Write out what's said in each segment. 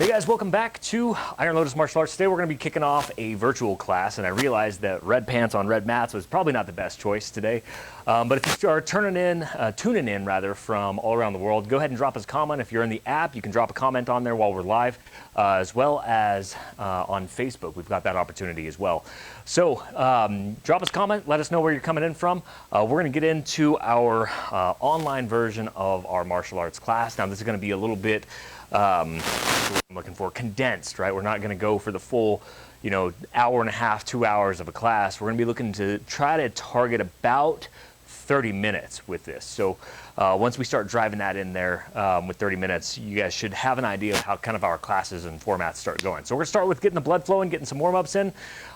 Hey guys, welcome back to Iron Lotus Martial Arts. Today we're going to be kicking off a virtual class, and I realized that red pants on red mats was probably not the best choice today. But if you are tuning in from all around the world, go ahead and drop us a comment. If you're in the app, you can drop a comment on there while we're live, as well as on Facebook. We've got that opportunity as well. So drop us a comment, let us know where you're coming in from. We're going to get into our online version of our martial arts class. Now this is going to be a little bit I'm looking for condensed, right? We're not going to go for the full, hour and a half, 2 hours of a class. We're going to be looking to try to target about 30 minutes with this. So once we start driving that in there with 30 minutes, you guys should have an idea of how kind of our classes and formats start going. So we're going to start with getting the blood flowing, getting some warm-ups in.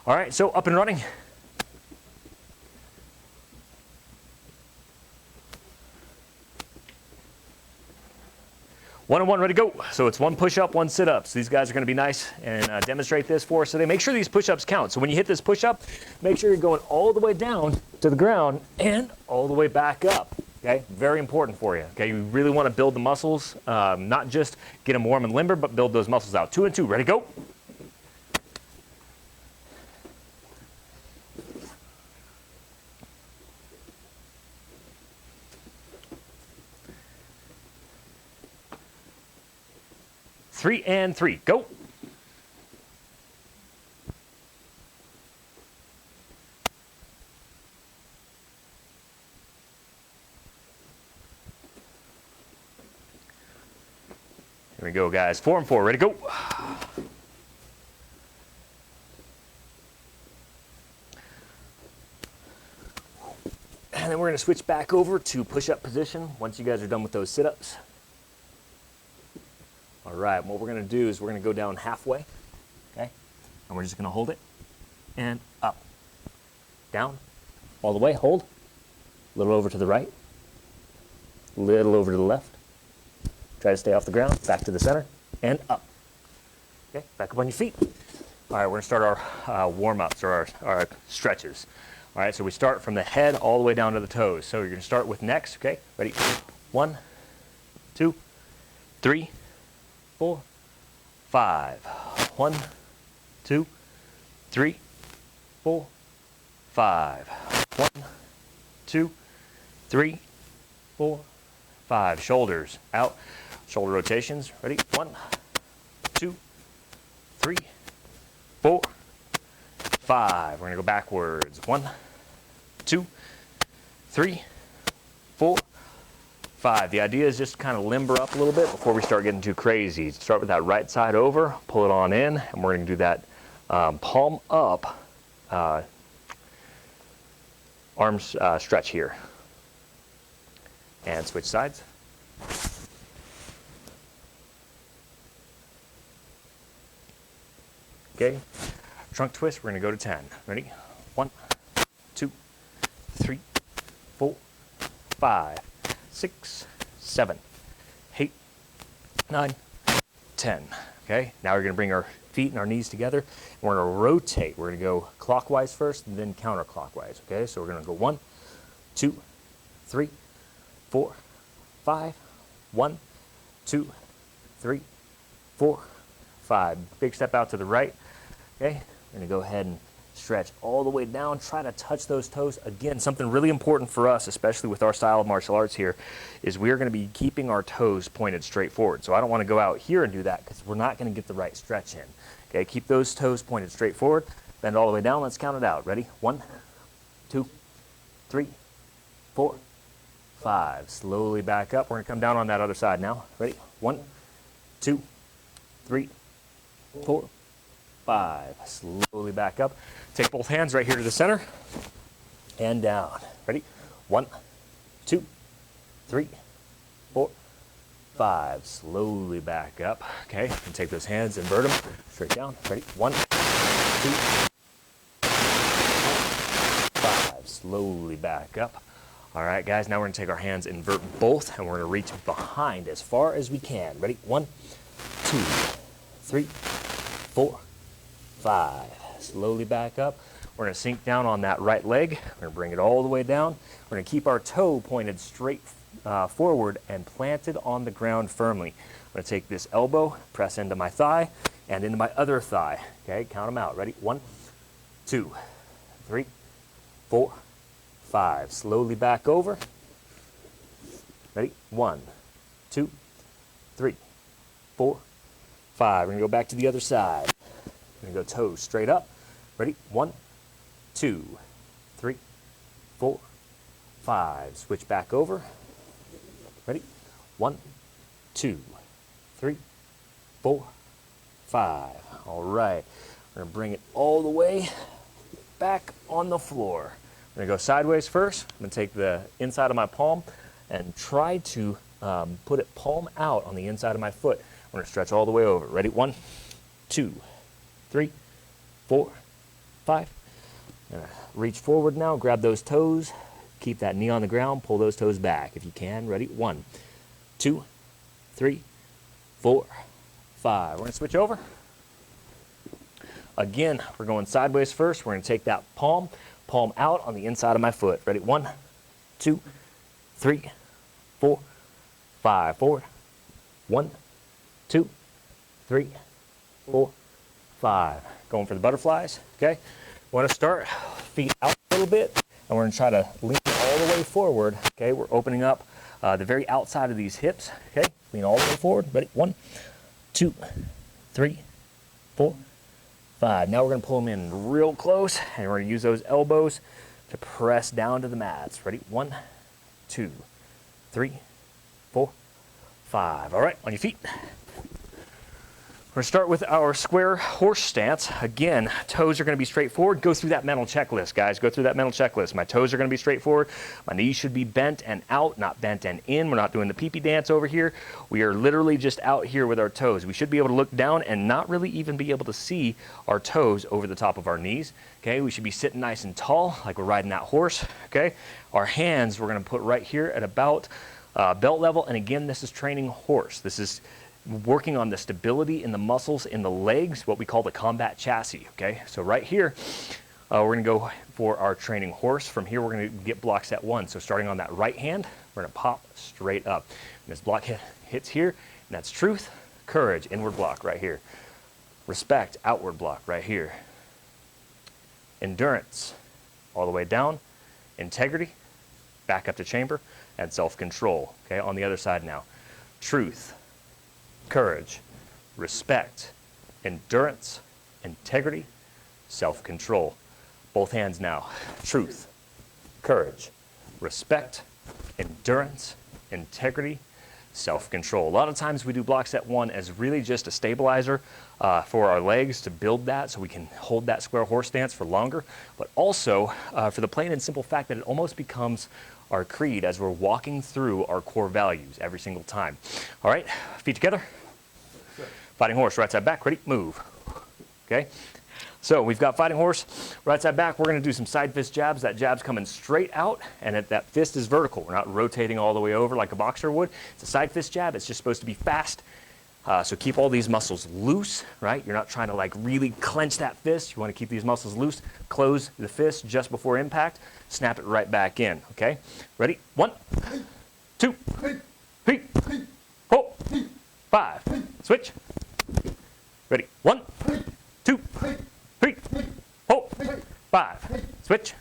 All right, so up and running. One and one, ready to go. So it's one push-up, one sit-up. So these guys are going to be nice and demonstrate this for us today. Make sure these push-ups count. So when you hit this push-up, make sure you're going all the way down to the ground and all the way back up. Okay, very important for you. Okay, you really want to build the muscles, not just get them warm and limber, but build those muscles out. 2 and 2, ready to go. Three and 3, go. Here we go, guys. 4 and 4, ready to go. And then we're going to switch back over to push-up position once you guys are done with those sit-ups. All right, what we're going to do is we're going to go down halfway, okay? And we're just going to hold it and up, down, all the way, hold, a little over to the right, a little over to the left. Try to stay off the ground, back to the center, and up. Okay, back up on your feet. All right, we're going to start our warm-ups or our stretches. All right, so we start from the head all the way down to the toes. So you're going to start with necks, okay? Ready? 1, 2, 3, 4, 5. 1, 2, 3, 4, 5. 1, 2, 3, 4, 5. Shoulders out. Shoulder rotations. Ready? 1, 2, 3, 4, 5. We're going to go backwards. 1, 2, 3, 4, 5. The idea is just kind of limber up a little bit before we start getting too crazy. Start with that right side over, pull it on in, and we're going to do that palm up arms stretch here. And switch sides. Okay, trunk twist, we're going to go to 10. Ready? 1, 2, 3, 4, 5. 6, 7, 8, 9, 10. Okay, now we're going to bring our feet and our knees together, and we're going to rotate. We're going to go clockwise first, and then counterclockwise. Okay, so we're going to go 1, 2, 3, 4, 5. 1, 2, 3, 4, 5. Big step out to the right. Okay, we're going to go ahead and stretch all the way down, try to touch those toes. Again, something really important for us, especially with our style of martial arts here, is we are going to be keeping our toes pointed straight forward. So I don't want to go out here and do that because we're not going to get the right stretch in. Okay, keep those toes pointed straight forward. Bend all the way down. Let's count it out. Ready? 1, 2, 3, 4, 5. Slowly back up. We're going to come down on that other side now. Ready? 1, 2, 3, 4, 5. Slowly back up. Take both hands right here to the center and down. Ready? 1, 2, 3, 4, 5. Slowly back up. Okay, and take those hands, invert them straight down. Ready? 1, 2, 5. Slowly back up. All right, guys, now we're going to take our hands, invert both, and we're going to reach behind as far as we can. Ready? 1, 2, 3, 4, 5. Slowly back up. We're going to sink down on that right leg. We're going to bring it all the way down. We're going to keep our toe pointed straight forward and planted on the ground firmly. I'm going to take this elbow, press into my thigh, and into my other thigh. Okay, count them out. Ready? 1, 2, 3, 4, 5. Slowly back over. Ready? 1, 2, 3, 4, 5. We're going to go back to the other side. We're going to go toes straight up. Ready? 1, 2, 3, 4, 5. Switch back over. Ready? 1, 2, 3, 4, 5. All right. We're going to bring it all the way back on the floor. We're going to go sideways first. I'm going to take the inside of my palm and try to put it palm out on the inside of my foot. I'm going to stretch all the way over. Ready? 1, 2, 3, 4, 5. I'm going to reach forward now, grab those toes, keep that knee on the ground, pull those toes back if you can. Ready? 1, 2, 3, 4, 5. We're going to switch over. Again, we're going sideways first. We're going to take that palm out on the inside of my foot. Ready? 1, 2, 3, 4, 5. Forward. 1, 2, 3, 4, 5. Going for the butterflies. Okay. We want to start feet out a little bit, and we're going to try to lean all the way forward. Okay. We're opening up the very outside of these hips. Okay. Lean all the way forward. Ready? 1, 2, 3, 4, 5. Now we're going to pull them in real close, and we're going to use those elbows to press down to the mats. Ready? 1, 2, 3, 4, 5. All right, on your feet. We're going to start with our square horse stance. Again, toes are going to be straight forward. Go through that mental checklist, guys. Go through that mental checklist. My toes are going to be straight forward. My knees should be bent and out, not bent and in. We're not doing the pee-pee dance over here. We are literally just out here with our toes. We should be able to look down and not really even be able to see our toes over the top of our knees. Okay, we should be sitting nice and tall, like we're riding that horse. Okay, our hands we're going to put right here at about belt level. And again, this is training horse. This is working on the stability in the muscles in the legs, what we call the combat chassis. Okay, so right here, we're going to go for our training horse. From here, we're going to get block set 1. So starting on that right hand, we're going to pop straight up. And this block hits here, and that's truth, courage, inward block right here. Respect, outward block right here. Endurance, all the way down. Integrity, back up to chamber, and self-control. Okay, on the other side now. Truth, courage, respect, endurance, integrity, self-control. Both hands now. Truth, courage, respect, endurance, integrity, self-control. A lot of times we do block set 1 as really just a stabilizer for our legs to build that so we can hold that square horse stance for longer, but also for the plain and simple fact that it almost becomes our creed as we're walking through our core values every single time. All right, feet together. Fighting horse, right side back, ready, move. Okay, so we've got fighting horse, right side back. We're going to do some side fist jabs. That jab's coming straight out, and that fist is vertical. We're not rotating all the way over like a boxer would. It's a side fist jab. It's just supposed to be fast. So keep all these muscles loose, right? You're not trying to like really clench that fist. You want to keep these muscles loose. Close the fist just before impact. Snap it right back in, okay? Ready? 1, 2, 3, 4, 5. Switch. Ready? 1, 2, 3, 4, 5. Switch.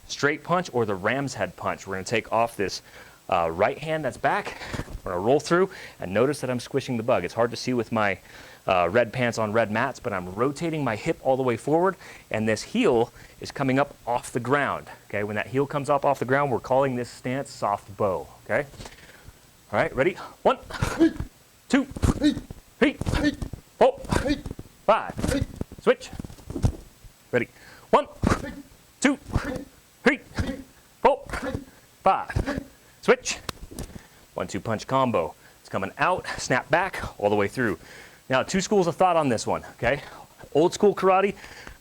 Straight punch or the ram's head punch. We're going to take off this right hand that's back. We're going to roll through and notice that I'm squishing the bug. It's hard to see with my red pants on red mats, but I'm rotating my hip all the way forward, and this heel is coming up off the ground. Okay, when that heel comes up off the ground, we're calling this stance soft bow. Okay, all right, ready? 1, 2, 3, 4, 5. Switch. Ready? 1, 2, 3, 4, 5. Switch. 1-2 punch combo. It's coming out, snap back, all the way through. Now, 2 schools of thought on this one, okay? Old school karate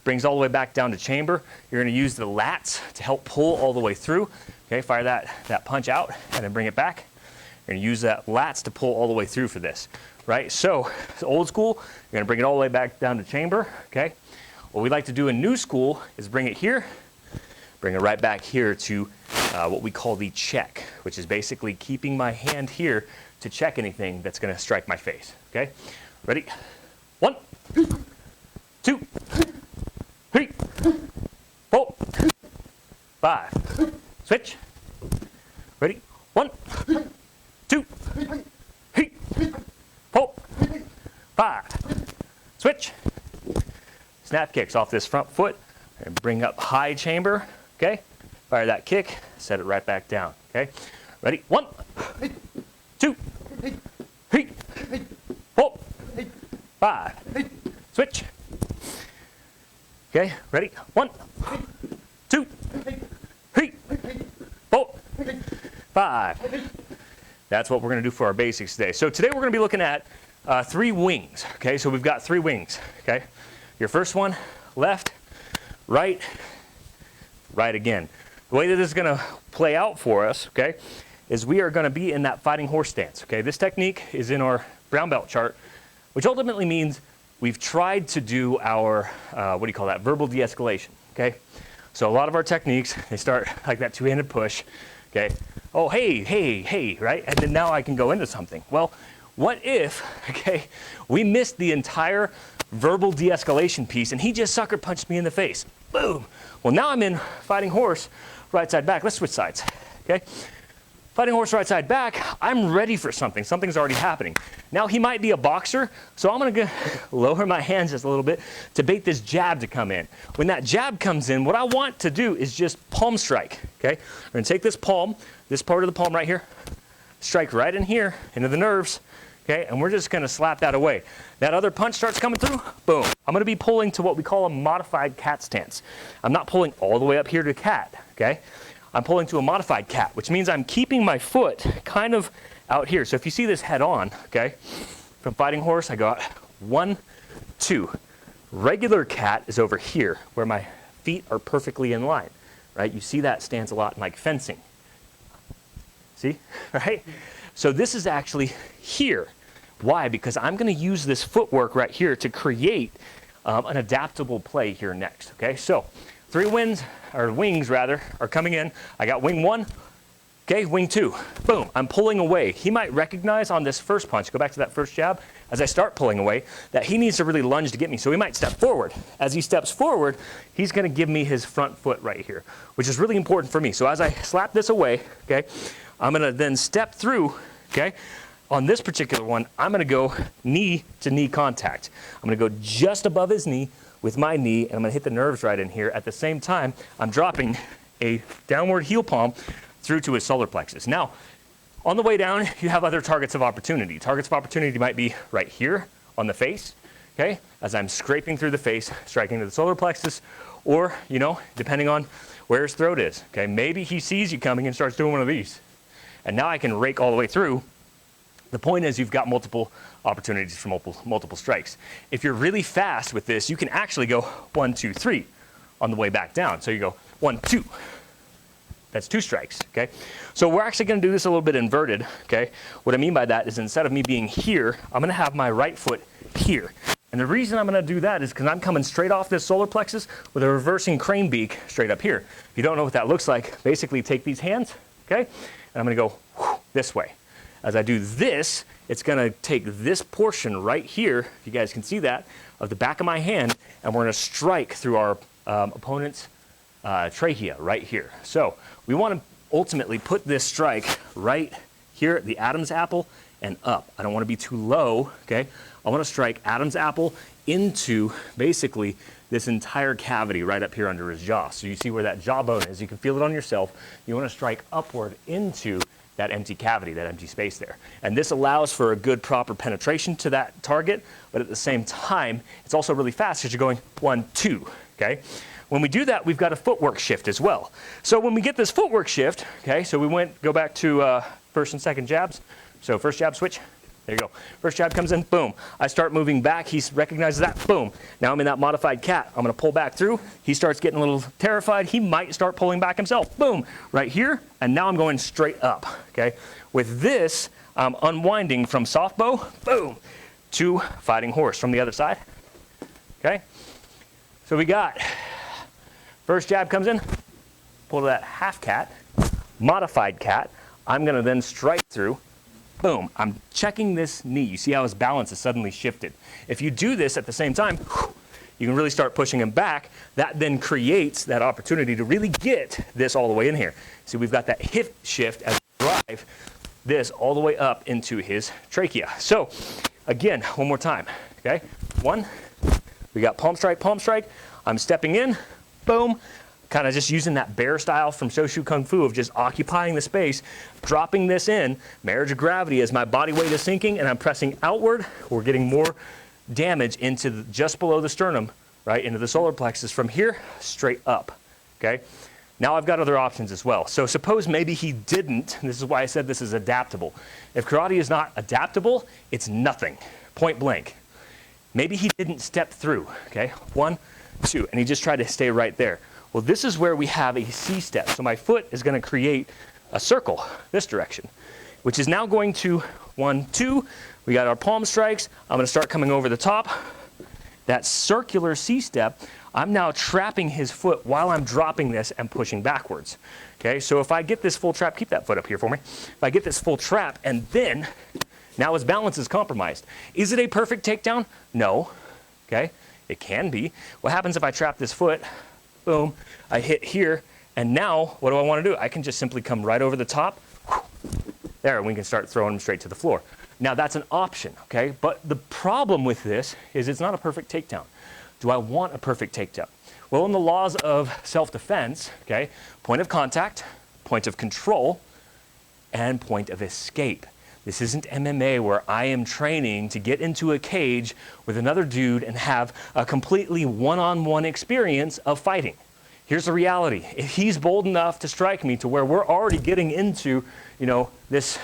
brings all the way back down to chamber. You're going to use the lats to help pull all the way through. Okay, fire that punch out and then bring it back. You're going to use that lats to pull all the way through for this, right? So, old school, you're going to bring it all the way back down to chamber, okay? What we like to do in new school is bring it here, Bring it right back here to what we call the check, which is basically keeping my hand here to check anything that's going to strike my face. Okay? Ready? 1, 2, 3, 4, 5. Switch. Ready? 1, 2, 3, 4, 5. Switch. Snap kicks off this front foot and bring up high chamber. Okay? Fire that kick, set it right back down. Okay? Ready? 1, 2, 3, 4, 5. Switch. Okay? Ready? 1, 2, 3, 4, 5. That's what we're going to do for our basics today. So today we're going to be looking at 3 wings. Okay? So we've got 3 wings. Okay? Your first one, left, right, right again. The way that this is going to play out for us, okay, is we are going to be in that fighting horse stance. Okay, this technique is in our brown belt chart, which ultimately means we've tried to do our, verbal de-escalation. Okay, so a lot of our techniques, they start like that two-handed push. Okay, oh, hey, hey, hey, right? And then now I can go into something. Well, what if, okay, we missed the entire verbal de-escalation piece and he just sucker punched me in the face? Boom. Well, now I'm in fighting horse, right side back. Let's switch sides, okay? Fighting horse, right side back. I'm ready for something. Something's already happening. Now, he might be a boxer, so I'm going to lower my hands just a little bit to bait this jab to come in. When that jab comes in, what I want to do is just palm strike, okay? We're going to take this palm, this part of the palm right here, strike right in here, into the nerves, okay? And we're just going to slap that away. That other punch starts coming through, boom. I'm going to be pulling to what we call a modified cat stance. I'm not pulling all the way up here to cat, okay? I'm pulling to a modified cat, which means I'm keeping my foot kind of out here. So if you see this head on, okay, from fighting horse, I got 1, 2. Regular cat is over here, where my feet are perfectly in line, right? You see that stance a lot in like fencing. See, right? So this is actually here. Why? Because I'm going to use this footwork right here to create an adaptable play here next. Okay, so 3 wings are coming in. I got wing 1, okay, wing 2. Boom, I'm pulling away. He might recognize on this first punch, go back to that first jab, as I start pulling away, that he needs to really lunge to get me. So he might step forward. As he steps forward, he's going to give me his front foot right here, which is really important for me. So as I slap this away, okay, I'm going to then step through, okay. On this particular one, I'm going to go knee to knee contact. I'm going to go just above his knee with my knee, and I'm going to hit the nerves right in here. At the same time, I'm dropping a downward heel palm through to his solar plexus. Now, on the way down, you have other targets of opportunity. Targets of opportunity might be right here on the face, okay, as I'm scraping through the face, striking to the solar plexus, or, you know, depending on where his throat is, okay. Maybe he sees you coming and starts doing one of these. And now I can rake all the way through. The point is you've got multiple opportunities for multiple strikes. If you're really fast with this, you can actually go 1, 2, 3 on the way back down. So you go 1, 2. That's 2 strikes, okay? So we're actually going to do this a little bit inverted, okay? What I mean by that is instead of me being here, I'm going to have my right foot here. And the reason I'm going to do that is because I'm coming straight off this solar plexus with a reversing crane beak straight up here. If you don't know what that looks like, basically take these hands, okay? And I'm going to go this way. As I do this, it's going to take this portion right here, if you guys can see that, of the back of my hand, and we're going to strike through our opponent's trachea right here. So we want to ultimately put this strike right here at the Adam's apple and up. I don't want to be too low, okay? I want to strike Adam's apple into basically this entire cavity right up here under his jaw. So you see where that jawbone is. You can feel it on yourself. You want to strike upward into that empty cavity, that empty space there. And this allows for a good proper penetration to that target, but at the same time, it's also really fast because you're going 1, 2, okay? When we do that, we've got a footwork shift as well. So when we get this footwork shift, okay, so go back to first and second jabs. So first jab switch, there you go. First jab comes in, boom. I start moving back, he recognizes that, boom. Now I'm in that modified cat. I'm gonna pull back through. He starts getting a little terrified. He might start pulling back himself, boom, right here. And now I'm going straight up, okay? With this, I'm unwinding from soft bow, boom, to fighting horse from the other side, okay? So we got, first jab comes in, pull to that half cat, modified cat. I'm going to then strike through. Boom. I'm checking this knee. You see how his balance has suddenly shifted. If you do this at the same time, you can really start pushing him back. That then creates that opportunity to really get this all the way in here. See, we've got that hip shift as we drive this all the way up into his trachea. So, again, one more time. Okay? 1. We got palm strike, palm strike. I'm stepping in. Boom. Kind of just using that bear style from Shoshu Kung Fu of just occupying the space, dropping this in, marriage of gravity as my body weight is sinking and I'm pressing outward. We're getting more damage into just below the sternum, right, into the solar plexus from here straight up, okay? Now I've got other options as well. So suppose maybe he didn't, and this is why I said this is adaptable. If karate is not adaptable, it's nothing, point blank. Maybe he didn't step through, okay? 1, 2, and he just tried to stay right there. Well, this is where we have a C-step. So my foot is going to create a circle this direction, which is now going to 1, 2. We got our palm strikes. I'm going to start coming over the top. That circular C-step, I'm now trapping his foot while I'm dropping this and pushing backwards. Okay, so if I get this full trap, keep that foot up here for me. If I get this full trap and then, now his balance is compromised. Is it a perfect takedown? No. Okay, it can be. What happens if I trap this foot? Boom, I hit here, and now what do I want to do? I can just simply come right over the top. There, and we can start throwing him straight to the floor. Now that's an option, okay? But the problem with this is it's not a perfect takedown. Do I want a perfect takedown? Well, in the laws of self-defense, okay, point of contact, point of control, and point of escape. This isn't MMA where I am training to get into a cage with another dude and have a completely one-on-one experience of fighting. Here's the reality. If he's bold enough to strike me to where we're already getting into, you know, this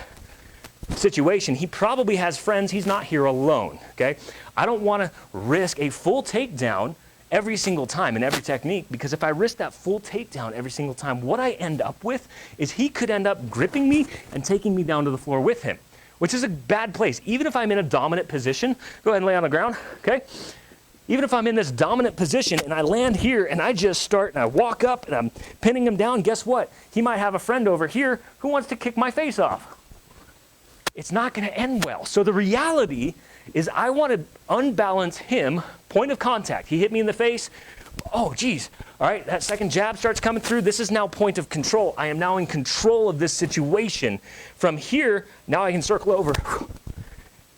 situation, he probably has friends. He's not here alone, okay? I don't want to risk a full takedown every single time in every technique, because if I risk that full takedown every single time, what I end up with is he could end up gripping me and taking me down to the floor with him, which is a bad place. Even if I'm in a dominant position, go ahead and lay on the ground, okay? Even if I'm in this dominant position and I land here and I just start and I walk up and I'm pinning him down, guess what? He might have a friend over here who wants to kick my face off. It's not gonna end well. So the reality is I want to unbalance him, point of contact. He hit me in the face. Oh, geez. All right, that second jab starts coming through. This is now point of control. I am now in control of this situation. From here, now I can circle over.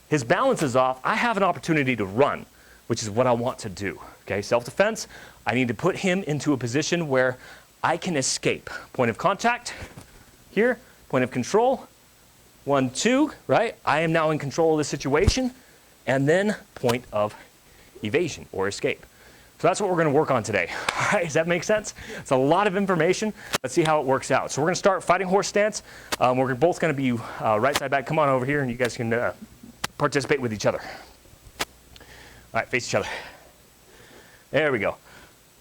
His balance is off. I have an opportunity to run, which is what I want to do. Okay, self-defense. I need to put him into a position where I can escape. Point of contact here, point of control. 1, 2, right? I am now in control of the situation. And then point of evasion or escape. So that's what we're going to work on today. All right, does that make sense? It's a lot of information. Let's see how it works out. So we're going to start fighting horse stance. We're both going to be right side back. Come on over here and you guys can participate with each other. All right, face each other. There we go.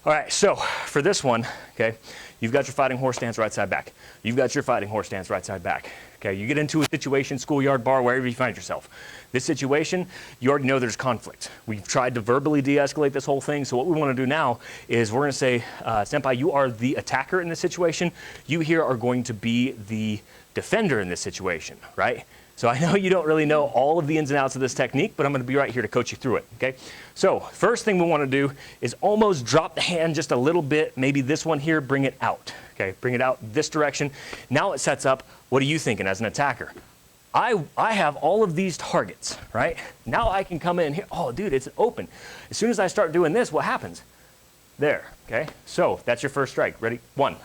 All right, so for this one, okay, you've got your fighting horse stance right side back. You've got your fighting horse stance right side back. Okay, you get into a situation, schoolyard, bar, wherever you find yourself. This situation, you already know there's conflict. We've tried to verbally de-escalate this whole thing, so what we want to do now is we're going to say, Senpai, you are the attacker in this situation. You here are going to be the defender in this situation, right? So I know you don't really know all of the ins and outs of this technique, but I'm going to be right here to coach you through it, okay? So first thing we want to do is almost drop the hand just a little bit, maybe this one here, bring it out, okay? Bring it out this direction. Now it sets up, what are you thinking as an attacker? I have all of these targets, right? Now I can come in here, oh dude, it's open. As soon as I start doing this, what happens? There, okay? So that's your first strike, ready? 1,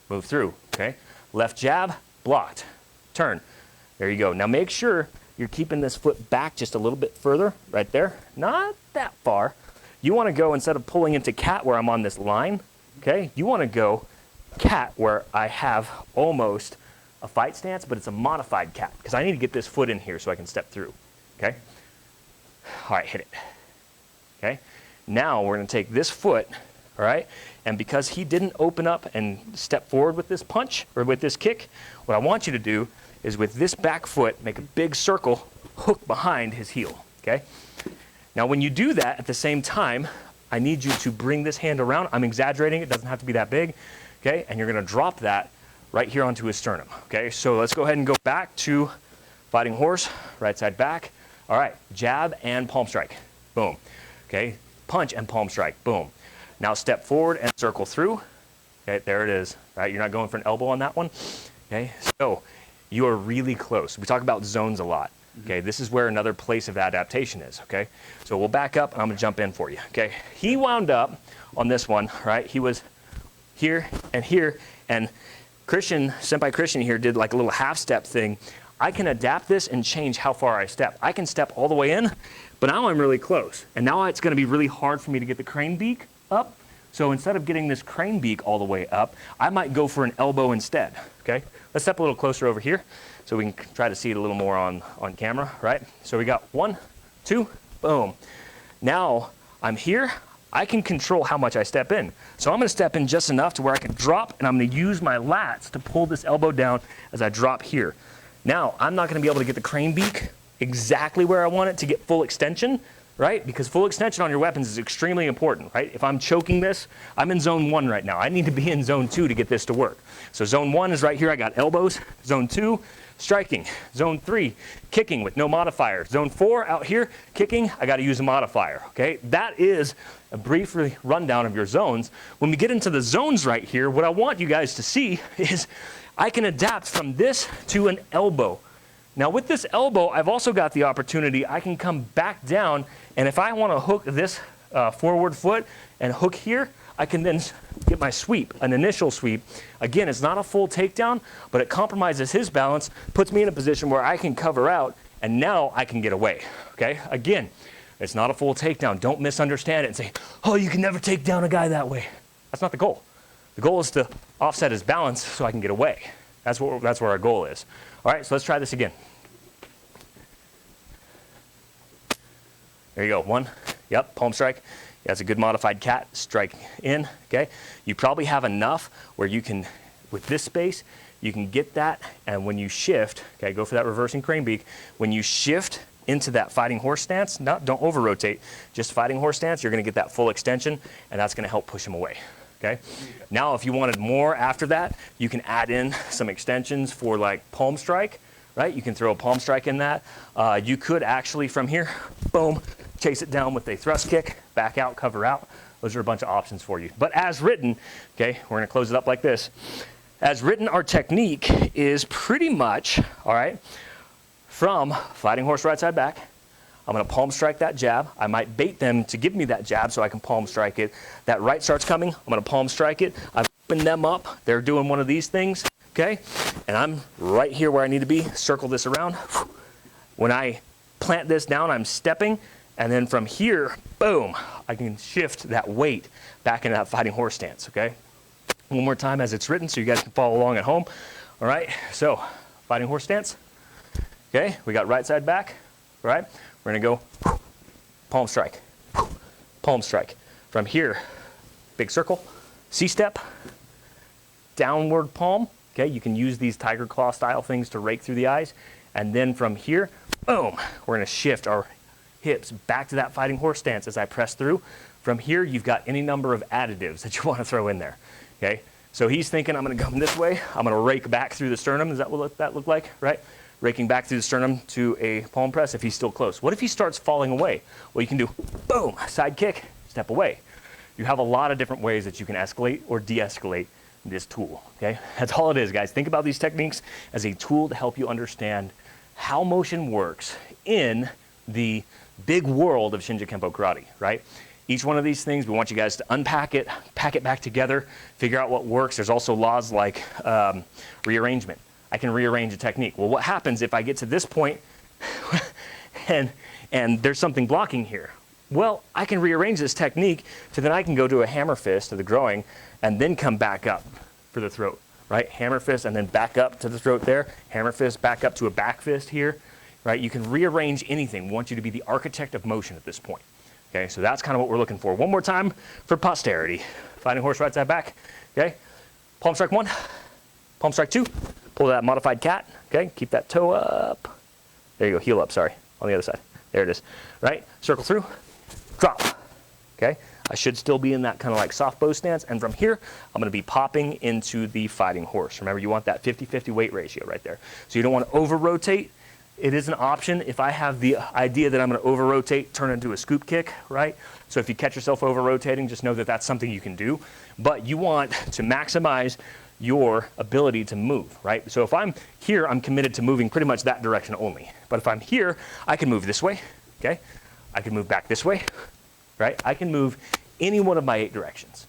move through, okay? Left jab, blocked, turn. There you go. Now make sure you're keeping this foot back just a little bit further, right there. Not that far. You want to go, instead of pulling into cat where I'm on this line, okay, you want to go cat where I have almost a fight stance, but it's a modified cat, because I need to get this foot in here so I can step through, okay? All right, hit it, okay? Now we're going to take this foot, all right, and because he didn't open up and step forward with this punch, or with this kick, what I want you to do is with this back foot, make a big circle, hook behind his heel, okay? Now when you do that at the same time, I need you to bring this hand around. I'm exaggerating, it doesn't have to be that big. okay? And you're gonna drop that right here onto his sternum, okay? So let's go ahead and go back to fighting horse, right side back. All right, jab and palm strike, boom, okay? Punch and palm strike, boom. Now step forward and circle through, okay? There it is, right? You're not going for an elbow on that one, okay? So you are really close. We talk about zones a lot, okay? This is where another place of adaptation is, okay? So we'll back up and I'm gonna jump in for you, okay? He wound up on this one, right? He was here, and Senpai Christian here did like a little half step thing. I can adapt this and change how far I step. I can step all the way in, but now I'm really close. And now it's gonna be really hard for me to get the crane beak up. So instead of getting this crane beak all the way up, I might go for an elbow instead, okay? Let's step a little closer over here so we can try to see it a little more on camera, right? So we got 1, 2, boom. Now I'm here, I can control how much I step in. So I'm gonna step in just enough to where I can drop, and I'm gonna use my lats to pull this elbow down as I drop here. Now, I'm not gonna be able to get the crane beak exactly where I want it to get full extension, right? Because full extension on your weapons is extremely important, right? If I'm choking this, I'm in zone 1 right now. I need to be in zone 2 to get this to work. So zone 1 is right here, I got elbows. Zone 2, striking. Zone 3, kicking with no modifier. Zone 4, out here, kicking, I gotta use a modifier, okay? That is a brief rundown of your zones. When we get into the zones right here, what I want you guys to see is I can adapt from this to an elbow. Now with this elbow, I've also got the opportunity, I can come back down, and if I wanna hook this forward foot and hook here, I can then get my sweep, an initial sweep. Again, it's not a full takedown, but it compromises his balance, puts me in a position where I can cover out, and now I can get away, okay? Again, it's not a full takedown. Don't misunderstand it and say, oh, you can never take down a guy that way. That's not the goal. The goal is to offset his balance so I can get away. That's where our goal is. All right, so let's try this again. There you go, 1, yep, palm strike. That's a good modified cat, strike in, okay? You probably have enough where you can, with this space, you can get that, and when you shift, okay, go for that reversing crane beak. When you shift into that fighting horse stance, don't over rotate, just fighting horse stance, you're gonna get that full extension, and that's gonna help push him away, okay? Now, if you wanted more after that, you can add in some extensions for like palm strike, right? You can throw a palm strike in that. You could actually, from here, boom, chase it down with a thrust kick, back out, cover out. Those are a bunch of options for you. But as written, okay, we're gonna close it up like this. As written, our technique is pretty much, all right, from fighting horse right side back, I'm gonna palm strike that jab. I might bait them to give me that jab so I can palm strike it. That right starts coming, I'm gonna palm strike it. I've opened them up, they're doing one of these things, okay? And I'm right here where I need to be, circle this around. When I plant this down, I'm stepping, and then from here, boom, I can shift that weight back into that fighting horse stance, okay? One more time as it's written so you guys can follow along at home. All right, so fighting horse stance. Okay, we got right side back, all right? We're gonna go palm strike, palm strike. From here, big circle, C-step, downward palm, okay? You can use these tiger claw style things to rake through the eyes. And then from here, boom, we're gonna shift our hips back to that fighting horse stance as I press through. From here, you've got any number of additives that you wanna throw in there, okay? So he's thinking, I'm gonna come this way, I'm gonna rake back through the sternum. Does that what that look like, right? Raking back through the sternum to a palm press if he's still close. What if he starts falling away? Well, you can do, boom, side kick, step away. You have a lot of different ways that you can escalate or de-escalate this tool, okay? That's all it is, guys. Think about these techniques as a tool to help you understand how motion works in the big world of Shinja Kenpo Karate, right? Each one of these things, we want you guys to unpack it, pack it back together, figure out what works. There's also laws like rearrangement. I can rearrange a technique. Well, what happens if I get to this point and there's something blocking here? Well, I can rearrange this technique so then I can go to a hammer fist to the groin and then come back up for the throat, right? Hammer fist and then back up to the throat there. Hammer fist back up to a back fist here, right? You can rearrange anything. We want you to be the architect of motion at this point. Okay, so that's kind of what we're looking for. One more time for posterity. Fighting horse right side back, okay? Palm strike 1, palm strike 2, pull that modified cat, okay? Keep that toe up. There you go, heel up, sorry, on the other side. There it is, right? Circle through, drop, okay? I should still be in that kind of like soft bow stance. And from here, I'm going to be popping into the fighting horse. Remember, you want that 50-50 weight ratio right there. So you don't want to over-rotate. It is an option. If I have the idea that I'm going to over-rotate, turn into a scoop kick, right? So if you catch yourself over-rotating, just know that that's something you can do. But you want to maximize your ability to move, right? So if I'm here, I'm committed to moving pretty much that direction only. But if I'm here, I can move this way, okay? I can move back this way, right? I can move any one of my 8 directions.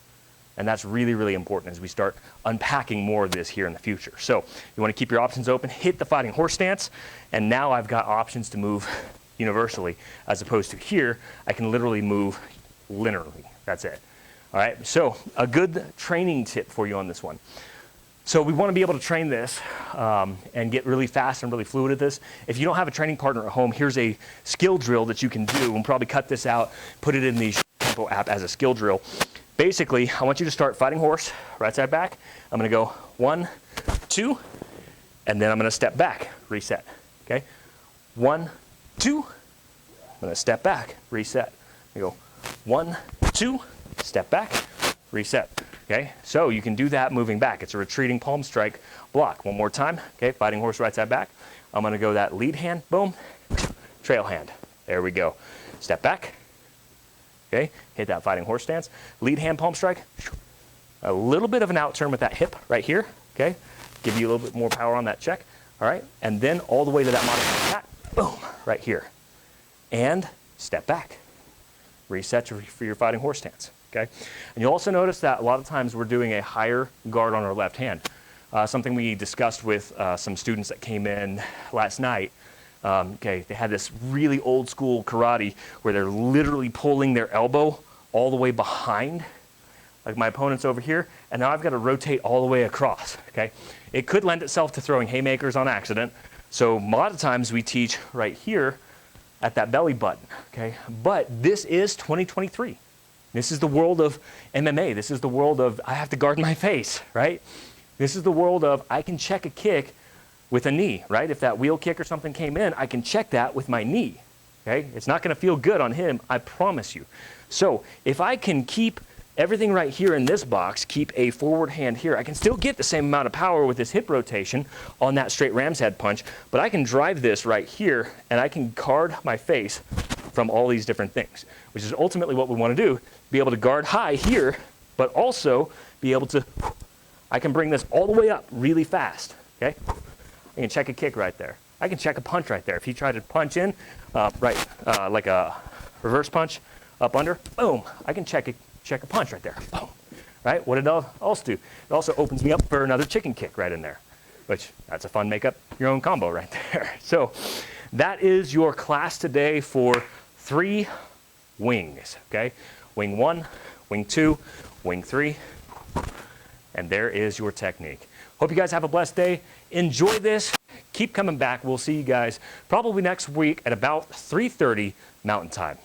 And that's really, really important as we start unpacking more of this here in the future. So you want to keep your options open, hit the fighting horse stance, and now I've got options to move universally, as opposed to here, I can literally move linearly. That's it. All right, so a good training tip for you on this one. So we want to be able to train this and get really fast and really fluid at this. If you don't have a training partner at home, here's a skill drill that you can do. We'll probably cut this out, put it in the Kenpo app as a skill drill. Basically, I want you to start fighting horse, right side back. I'm going to go 1, 2, and then I'm going to step back, reset. Okay, 1, 2. I'm going to step back, reset. I go 1, 2, step back, reset. Okay, so you can do that moving back. It's a retreating palm strike block. One more time. Okay, fighting horse right side back. I'm going to go that lead hand, boom, trail hand. There we go. Step back. Okay, hit that fighting horse stance. Lead hand palm strike. A little bit of an out turn with that hip right here. Okay, give you a little bit more power on that check. All right, and then all the way to that modified cat. Boom, right here. And step back. Reset for your fighting horse stance. Okay, and you'll also notice that a lot of times we're doing a higher guard on our left hand. Something we discussed with some students that came in last night. Okay, they had this really old school karate where they're literally pulling their elbow all the way behind, like my opponent's over here, and now I've got to rotate all the way across. Okay, it could lend itself to throwing haymakers on accident. So a lot of times we teach right here at that belly button. Okay, but this is 2023. This is the world of MMA. This is the world of I have to guard my face, right? This is the world of I can check a kick with a knee, right? If that wheel kick or something came in, I can check that with my knee, okay? It's not gonna feel good on him, I promise you. So if I can keep everything right here in this box, keep a forward hand here, I can still get the same amount of power with this hip rotation on that straight ram's head punch, but I can drive this right here and I can guard my face from all these different things, which is ultimately what we wanna do, be able to guard high here, but also be able to, I can bring this all the way up really fast, okay? I can check a kick right there. I can check a punch right there. If he tried to punch in, like a reverse punch, up under, boom, I can check a punch right there, boom, right? What did it also do? It also opens me up for another chicken kick right in there, which that's a fun make up your own combo right there. So that is your class today for 3 wings, okay? Wing 1, wing 2, wing 3, and there is your technique. Hope you guys have a blessed day. Enjoy this. Keep coming back. We'll see you guys probably next week at about 3:30 Mountain Time.